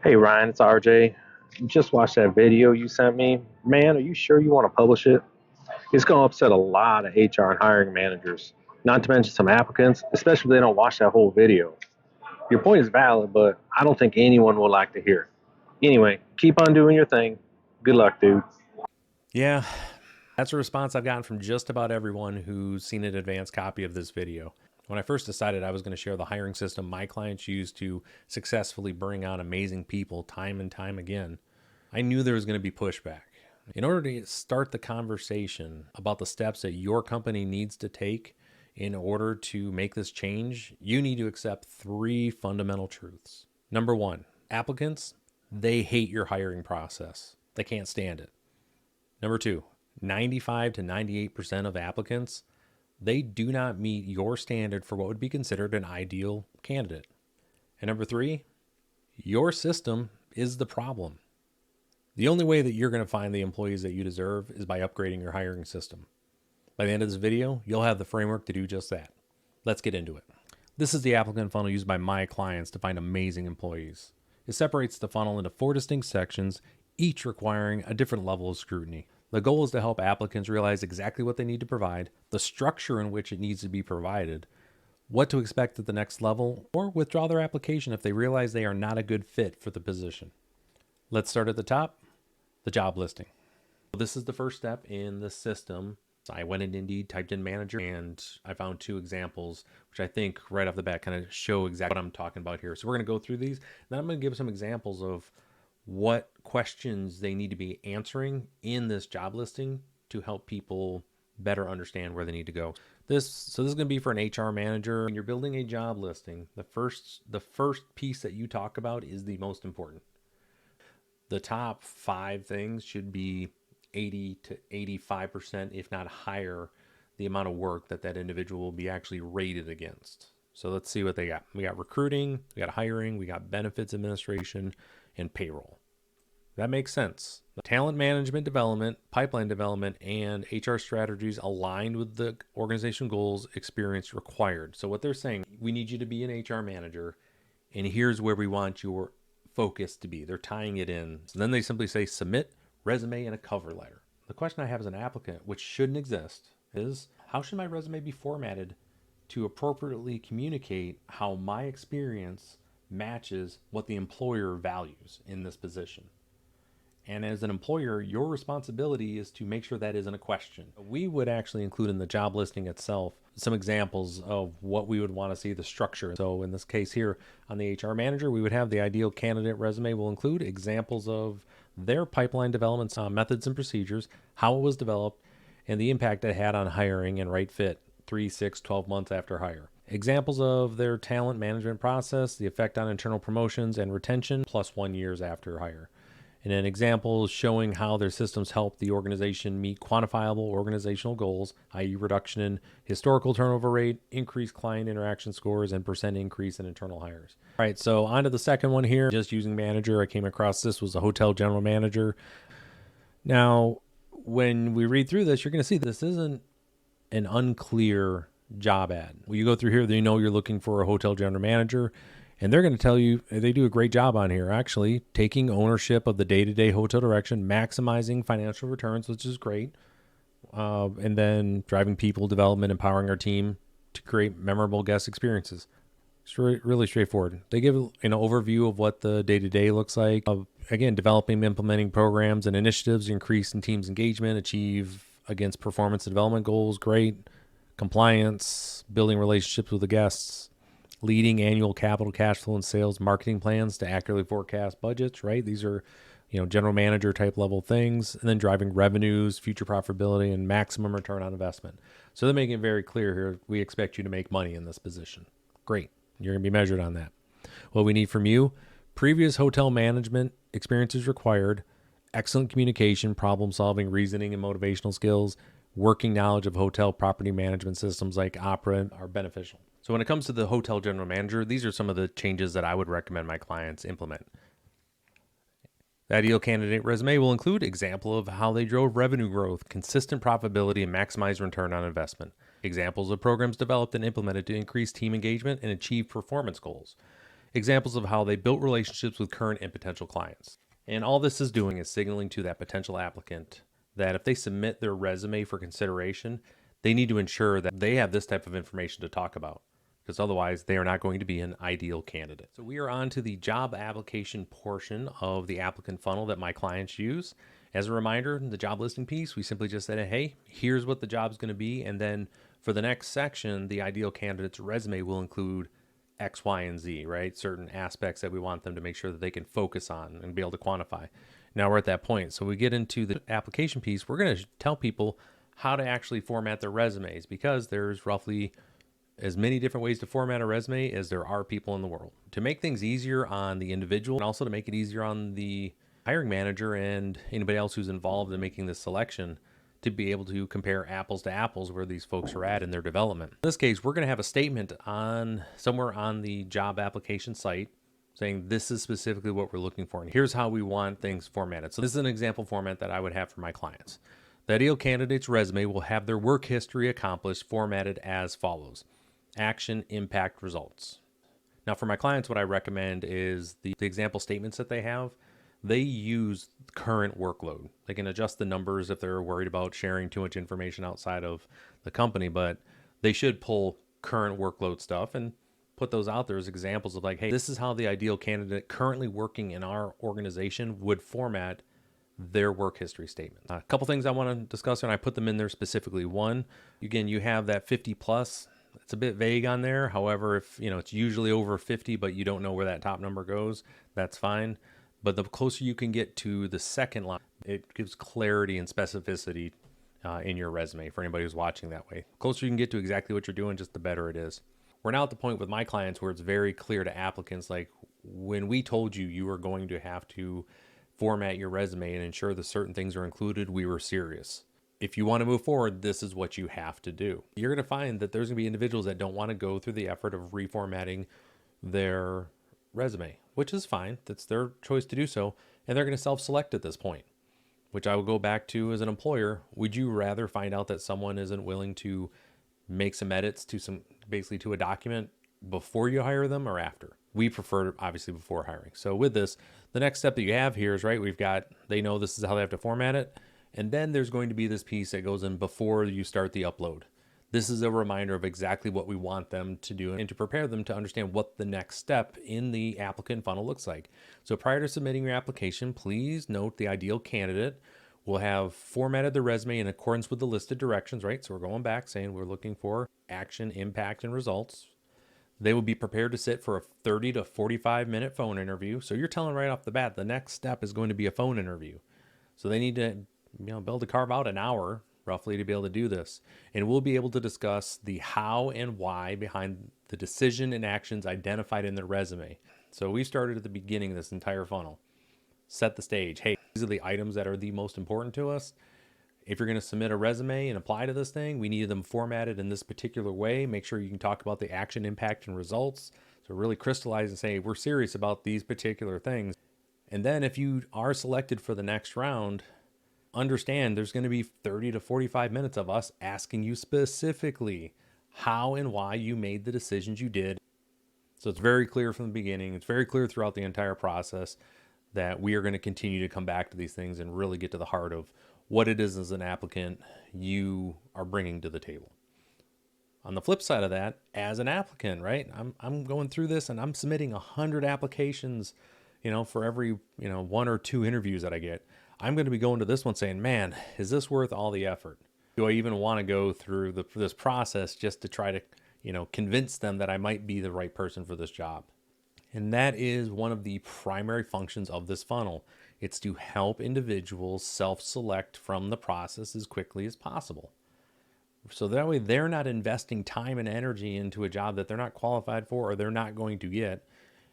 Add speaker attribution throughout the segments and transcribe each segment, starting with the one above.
Speaker 1: Hey Ryan, it's RJ. Just watched that video you sent me. Man, are you sure you want to publish it? It's going to upset a lot of HR and hiring managers, not to mention some applicants, especially if they don't watch that whole video. Your point is valid, but I don't think anyone will like to hear it. Anyway, keep on doing your thing. Good luck, dude.
Speaker 2: Yeah, that's a response I've gotten from just about everyone who's seen an advanced copy of this video. When I first decided I was going to share the hiring system my clients use to successfully bring on amazing people time and time again, I knew there was going to be pushback. In order to start the conversation about the steps that your company needs to take in order to make this change, you need to accept three fundamental truths. Number one, applicants, they hate your hiring process. They can't stand it. Number two, 95 to 98% of applicants, they do not meet your standard for what would be considered an ideal candidate. And number three, your system is the problem. The only way that you're going to find the employees that you deserve is by upgrading your hiring system. By the end of this video, you'll have the framework to do just that. Let's get into it. This is the applicant funnel used by my clients to find amazing employees. It separates the funnel into four distinct sections, each requiring a different level of scrutiny. The goal is to help applicants realize exactly what they need to provide, the structure in which it needs to be provided, what to expect at the next level, or withdraw their application if they realize they are not a good fit for the position. Let's start at the top, the job listing. This is the first step in the system. So I went in Indeed, typed in manager, and I found two examples, which I think right off the bat kind of show exactly what I'm talking about here. So we're going to go through these. Then I'm going to give some examples of what questions they need to be answering in this job listing to help people better understand where they need to go. This is going to be for an HR manager. When you're building a job listing, the first piece that you talk about is the most important. The top five things should be 80 to 85%, if not higher, the amount of work that individual will be actually rated against. So let's see what they got. We got recruiting, we got hiring, we got benefits administration, and payroll. That makes sense. Talent management development, pipeline development, and HR strategies aligned with the organization goals, experience required. So what they're saying, we need you to be an HR manager, and here's where we want your focus to be. They're tying it in. So then they simply say submit resume and a cover letter. The question I have as an applicant, which shouldn't exist, is how should my resume be formatted to appropriately communicate how my experience matches what the employer values in this position? And as an employer, your responsibility is to make sure that isn't a question. We would actually include in the job listing itself some examples of what we would want to see the structure. So in this case here on the HR manager, we would have the ideal candidate resume will include examples of their pipeline development methods and procedures, how it was developed, and the impact it had on hiring and right fit 3, 6, 12 months after hire. Examples of their talent management process, the effect on internal promotions and retention, plus 1 year after hire. And then examples showing how their systems help the organization meet quantifiable organizational goals, i.e. reduction in historical turnover rate, increased client interaction scores, and percent increase in internal hires. All right, so on to the second one here. Just using manager, I came across this was a hotel general manager. Now, when we read through this, you're going to see this isn't an unclear job ad. When you go through here, they know you're looking for a hotel general manager. And they're going to tell you they do a great job on here, actually taking ownership of the day-to-day hotel direction, maximizing financial returns, which is great, and then driving people development, empowering our team to create memorable guest experiences. It's really straightforward. They give an overview of what the day-to-day looks like. Again, developing and implementing programs and initiatives, increase in team's engagement, achieve against performance and development goals, great. Compliance, building relationships with the guests, leading annual capital cash flow and sales marketing plans to accurately forecast budgets, right? These are, general manager type level things, and then driving revenues, future profitability, and maximum return on investment. So they're making it very clear here, we expect you to make money in this position. Great. You're going to be measured on that. What we need from you, previous hotel management experiences required, excellent communication, problem solving, reasoning, and motivational skills, working knowledge of hotel property management systems like Opera are beneficial. So when it comes to the hotel general manager, these are some of the changes that I would recommend my clients implement. The ideal candidate resume will include example of how they drove revenue growth, consistent profitability, and maximize return on investment. Examples of programs developed and implemented to increase team engagement and achieve performance goals. examples of how they built relationships with current and potential clients. And all this is doing is signaling to that potential applicant that if they submit their resume for consideration, they need to ensure that they have this type of information to talk about, because otherwise they are not going to be an ideal candidate. So we are on to the job application portion of the applicant funnel that my clients use. As a reminder, the job listing piece, we simply just said, hey, here's what the job's going to be. And then for the next section, the ideal candidate's resume will include X, Y, and Z, right? Certain aspects that we want them to make sure that they can focus on and be able to quantify. Now we're at that point. So we get into the application piece. We're going to tell people how to actually format their resumes, because there's roughly as many different ways to format a resume as there are people in the world. To make things easier on the individual, and also to make it easier on the hiring manager and anybody else who's involved in making this selection, to be able to compare apples to apples where these folks are at in their development. In this case, we're going to have a statement on somewhere on the job application site saying this is specifically what we're looking for, and here's how we want things formatted. So this is an example format that I would have for my clients. The ideal candidate's resume will have their work history accomplished formatted as follows: action, impact, results. Now for my clients, what I recommend is the example statements that they have. They use current workload. They can adjust the numbers if they're worried about sharing too much information outside of the company, but they should pull current workload stuff and put those out there as examples of like, hey, this is how the ideal candidate currently working in our organization would format their work history statement. A couple things I want to discuss, and I put them in there specifically. One, again, you have that 50 plus. It's a bit vague on there. However, if it's usually over 50, but you don't know where that top number goes, that's fine. But the closer you can get to the second line, it gives clarity and specificity in your resume for anybody who's watching that way. The closer you can get to exactly what you're doing, just the better it is. We're now at the point with my clients where it's very clear to applicants, like when we told you you were going to have to format your resume and ensure that certain things are included, we were serious. If you want to move forward, this is what you have to do. You're going to find that there's going to be individuals that don't want to go through the effort of reformatting their resume, which is fine. That's their choice to do so. And they're going to self-select at this point, which I will go back to as an employer. Would you rather find out that someone isn't willing to make some edits to basically to a document before you hire them or after? We prefer obviously before hiring. So with this, the next step that you have here is, right, they know this is how they have to format it. And then there's going to be this piece that goes in before you start the upload. This is a reminder of exactly what we want them to do and to prepare them to understand what the next step in the applicant funnel looks like. So prior to submitting your application, please note the ideal candidate will have formatted the resume in accordance with the listed directions, right? So we're going back saying we're looking for action, impact, and results. They will be prepared to sit for a 30 to 45 minute phone interview. So you're telling right off the bat, the next step is going to be a phone interview. So they need to be able to carve out an hour roughly to be able to do this. And we'll be able to discuss the how and why behind the decision and actions identified in the resume. So we started at the beginning of this entire funnel. Set the stage. Hey, these are the items that are the most important to us. If you're going to submit a resume and apply to this thing, we need them formatted in this particular way. Make sure you can talk about the action, impact, and results. So really crystallize and say, we're serious about these particular things. And then if you are selected for the next round, understand there's going to be 30 to 45 minutes of us asking you specifically how and why you made the decisions you did. So it's very clear from the beginning. It's very clear throughout the entire process that we are going to continue to come back to these things and really get to the heart of what it is as an applicant you are bringing to the table. On the flip side of that, as an applicant, right, I'm going through this and I'm submitting 100 applications, for every, 1 or 2 interviews that I get. I'm going to be going to this one saying, man, is this worth all the effort? Do I even want to go through this process just to try to, convince them that I might be the right person for this job? And that is one of the primary functions of this funnel. It's to help individuals self-select from the process as quickly as possible. So that way they're not investing time and energy into a job that they're not qualified for or they're not going to get.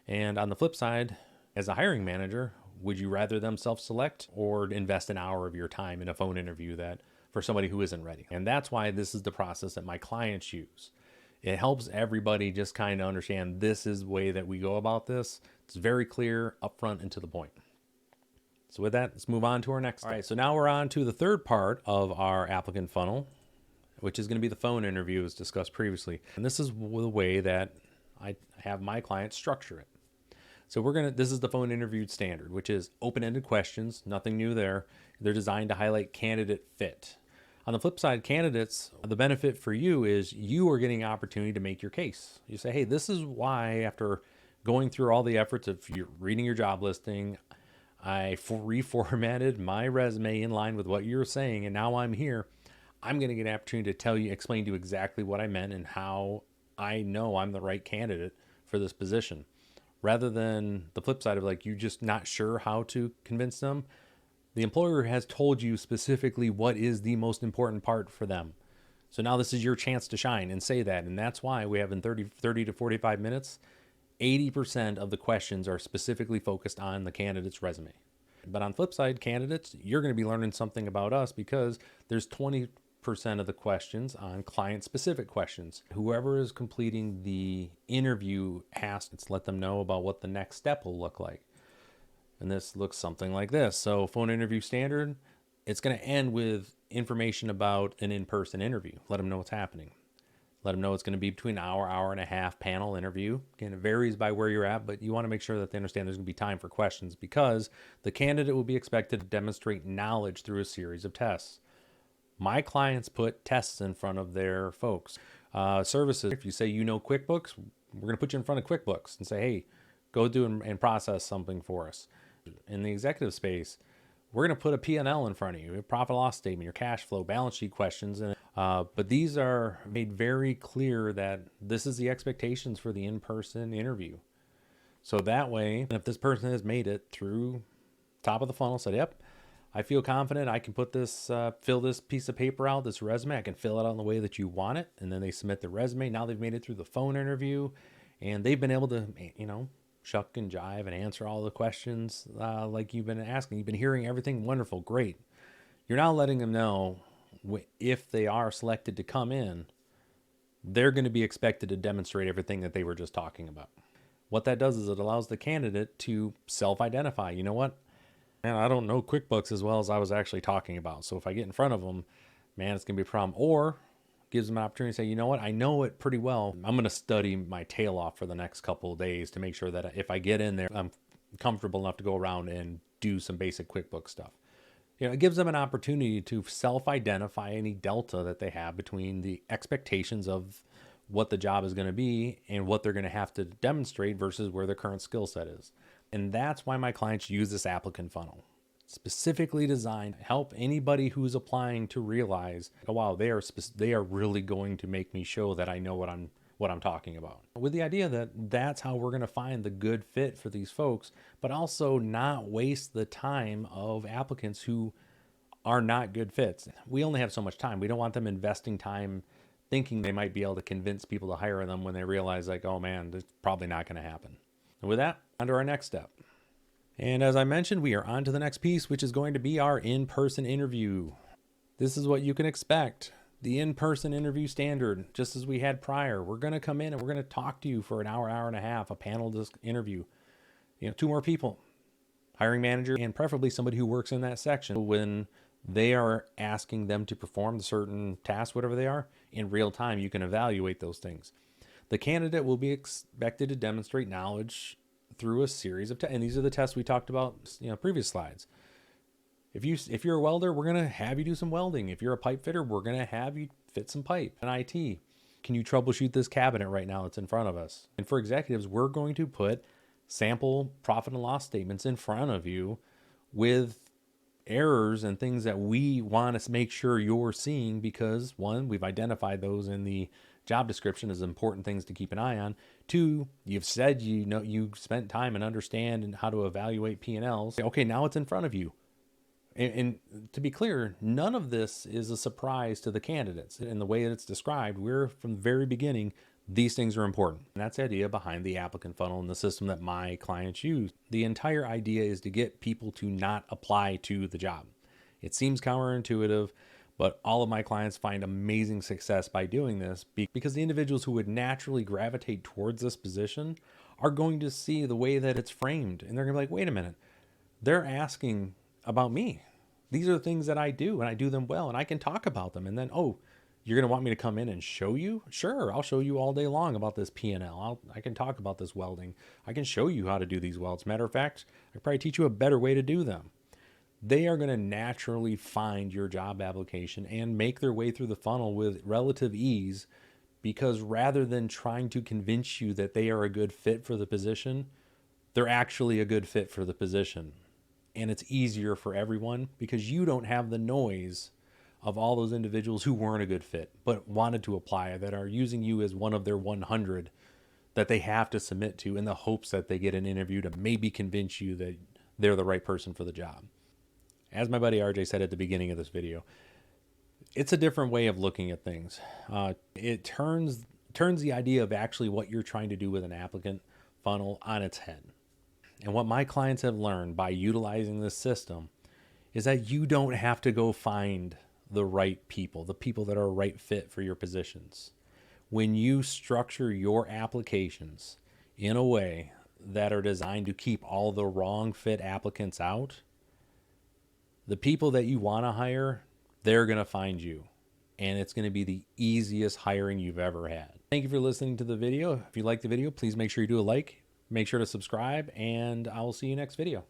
Speaker 2: And on the flip side, as a hiring manager, would you rather them self-select or invest an hour of your time in a phone interview that for somebody who isn't ready? And that's why this is the process that my clients use. It helps everybody just kind of understand this is the way that we go about this. It's very clear, upfront, and to the point. So with that, let's move on to our next step. All right, so now we're on to the third part of our applicant funnel, which is going to be the phone interview as discussed previously. And this is the way that I have my clients structure it. So this is the phone interview standard, which is open-ended questions, nothing new there. They're designed to highlight candidate fit. On the flip side, candidates, the benefit for you is you are getting an opportunity to make your case. You say, hey, this is why, after going through all the efforts of reading your job listing, I reformatted my resume in line with what you're saying, and now I'm here. I'm going to get an opportunity to explain to you exactly what I meant and how I know I'm the right candidate for this position. Rather than the flip side of like, you're just not sure how to convince them. The employer has told you specifically what is the most important part for them. So now this is your chance to shine and say that. And that's why we have in 30 to 45 minutes, 80% of the questions are specifically focused on the candidate's resume. But on the flip side, candidates, you're going to be learning something about us because there's 20% of the questions on client-specific questions. Whoever is completing the interview has to let them know about what the next step will look like. And this looks something like this. So phone interview standard, it's going to end with information about an in-person interview. Let them know what's happening. Let them know it's going to be between an hour and a half panel interview. Again, it varies by where you're at, but you want to make sure that they understand there's going to be time for questions because the candidate will be expected to demonstrate knowledge through a series of tests. My clients put tests in front of their folks. Services, if you say you know QuickBooks, we're going to put you in front of QuickBooks and say, hey, go do and process something for us. In the executive space, we're going to put a P&L in front of you, a profit loss statement, your cash flow, balance sheet questions. But these are made very clear that this is the expectations for the in-person interview. So that way, if this person has made it through top of the funnel, said, yep, I feel confident I can put this, fill this piece of paper out, this resume, I can fill it out in the way that you want it. And then they submit the resume. Now they've made it through the phone interview and they've been able to, shuck and jive and answer all the questions like you've been asking. You've been hearing everything. Wonderful. Great. You're now letting them know if they are selected to come in, they're going to be expected to demonstrate everything that they were just talking about. What that does is it allows the candidate to self-identify. You know what? Man, I don't know QuickBooks as well as I was actually talking about. So if I get in front of them, man, it's going to be a problem. Or gives them an opportunity to say, you know what, I know it pretty well. I'm going to study my tail off for the next couple of days to make sure that if I get in there, I'm comfortable enough to go around and do some basic QuickBooks stuff. It gives them an opportunity to self-identify any delta that they have between the expectations of what the job is going to be and what they're going to have to demonstrate versus where their current skill set is. And that's why my clients use this applicant funnel. Specifically designed to help anybody who's applying to realize, oh wow, they are really going to make me show that I know what I'm talking about. With the idea that that's how we're going to find the good fit for these folks, but also not waste the time of applicants who are not good fits. We only have so much time. We don't want them investing time thinking they might be able to convince people to hire them when they realize like, oh man, that's probably not going to happen. And with that, on to our next step. And as I mentioned, we are on to the next piece, which is going to be our in-person interview. This is what you can expect. The in-person interview standard, just as we had prior. We're going to come in and we're going to talk to you for an hour and a half, a panel interview. 2 more people, hiring manager, and preferably somebody who works in that section. When they are asking them to perform the certain tasks, whatever they are, in real time, you can evaluate those things. The candidate will be expected to demonstrate knowledge through a series of tests. And these are the tests we talked about, previous slides. If you're a welder, we're going to have you do some welding. If you're a pipe fitter, we're going to have you fit some pipe. And IT, can you troubleshoot this cabinet right now that's in front of us? And for executives, we're going to put sample profit and loss statements in front of you with errors and things that we want to make sure you're seeing because 1, we've identified those in the job description as important things to keep an eye on. 2, you've said you spent time and understand how to evaluate P&Ls. Okay, now it's in front of you. And to be clear, none of this is a surprise to the candidates. In the way that it's described, we're from the very beginning, these things are important. And that's the idea behind the applicant funnel and the system that my clients use. The entire idea is to get people to not apply to the job. It seems counterintuitive, but all of my clients find amazing success by doing this because the individuals who would naturally gravitate towards this position are going to see the way that it's framed. And they're going to be like, wait a minute, they're asking about me. These are the things that I do and I do them well and I can talk about them. And then, oh, You're going to want me to come in and show you? Sure, I'll show you all day long about this P&L. I can talk about this welding. I can show you how to do these welds. Matter of fact, I can probably teach you a better way to do them. They are going to naturally find your job application and make their way through the funnel with relative ease, because rather than trying to convince you that they are a good fit for the position, they're actually a good fit for the position. And it's easier for everyone because you don't have the noise of all those individuals who weren't a good fit but wanted to apply, that are using you as one of their 100 that they have to submit to in the hopes that they get an interview to maybe convince you that they're the right person for the job. As my buddy RJ said at the beginning of this video, it's a different way of looking at things. It turns the idea of actually what you're trying to do with an applicant funnel on its head. And what my clients have learned by utilizing this system is that you don't have to go find the right people, the people that are a right fit for your positions. When you structure your applications in a way that are designed to keep all the wrong fit applicants out, the people that you want to hire, they're going to find you. And it's going to be the easiest hiring you've ever had. Thank you for listening to the video. If you like the video, please make sure you do a like, make sure to subscribe, and I will see you next video.